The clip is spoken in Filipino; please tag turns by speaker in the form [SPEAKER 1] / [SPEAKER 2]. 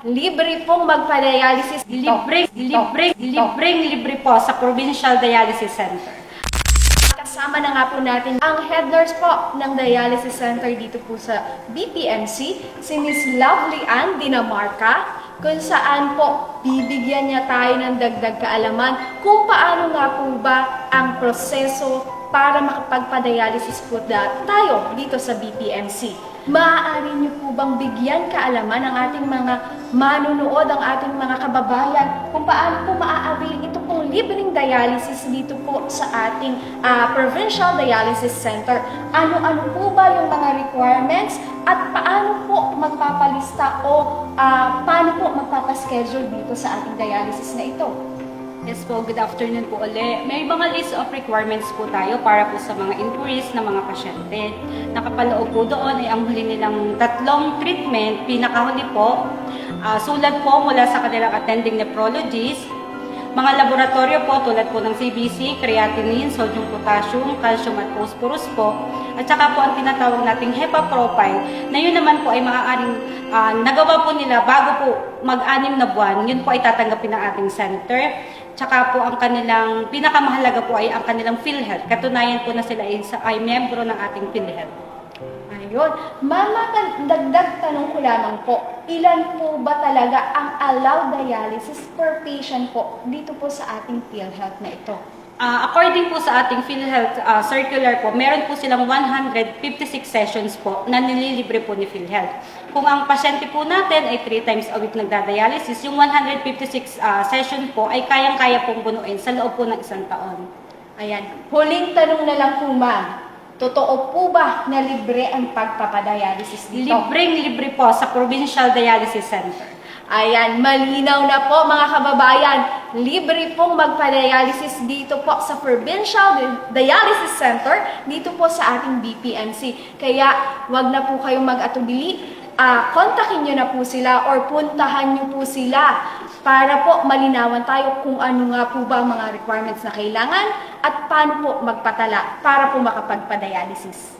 [SPEAKER 1] libre pong magpa-dialysis dito.
[SPEAKER 2] Libre po sa Provincial Dialysis Center.
[SPEAKER 1] Kasama na nga po natin ang head nurse po ng dialysis center dito po sa BPMC, si Miss Lovely Ann Dinamarca, kung saan po bibigyan niya tayo ng dagdag kaalaman kung paano nga po ba ang proseso para makapagpa-dialysis po tayo dito sa BPMC. Maaari niyo po bang bigyan kaalaman ang ating mga manunood, ang ating mga kababayan kung paano po maa-avail ito pong libreng dialysis dito po sa ating Provincial Dialysis Center? Ano-ano po ba yung mga requirements at paano po magpapalista o paano po magpapaschedule dito sa ating dialysis na ito?
[SPEAKER 2] Yes po, good afternoon po ulit. May mga list of requirements po tayo para po sa mga inquiries ng mga pasyente. Nakapaloob po doon ay ang huli nilang 3 treatment. Pinakahuli po, sulat po mula sa kanilang attending nephrologist, mga laboratorio po tulad po ng CBC, creatinine, sodium, potassium, calcium at phosphorus po. At saka po ang tinatawag nating HEPA profile na yun naman po ay maaaring nagawa po nila bago po mag-6 na buwan. Yun po ay tatanggapin ng ating center. Tsaka po ang kanilang pinakamahalaga po ay ang kanilang PhilHealth. Katunayan po na sila ay miyembro ng ating PhilHealth.
[SPEAKER 1] Ayun. Mama, dagdag tanong ko lamang po, ilan po ba talaga ang allowed dialysis per patient po dito po sa ating PhilHealth na ito?
[SPEAKER 2] According po sa ating PhilHealth circular po, meron po silang 156 sessions po na nililibre po ni PhilHealth. Kung ang pasyente po natin ay 3 times a week nagda-dialysis, yung 156 session po ay kayang-kaya pong bunuin sa loob po ng 1 taon.
[SPEAKER 1] Ayan. Huling tanong na lang po, ma'am. Totoo po ba na libre ang pagpapadialysis dito?
[SPEAKER 2] Libreng-libre po sa Provincial Dialysis Center.
[SPEAKER 1] Ayan, malinaw na po mga kababayan. Libre pong magpa-dialysis dito po sa Provincial Dialysis Center, dito po sa ating BPMC. Kaya wag na po kayong mag-atubili. Kontakin nyo na po sila or puntahan nyo po sila para po malinawan tayo kung ano nga po ba ang mga requirements na kailangan at paano po magpatala para po makapagpa-dialysis.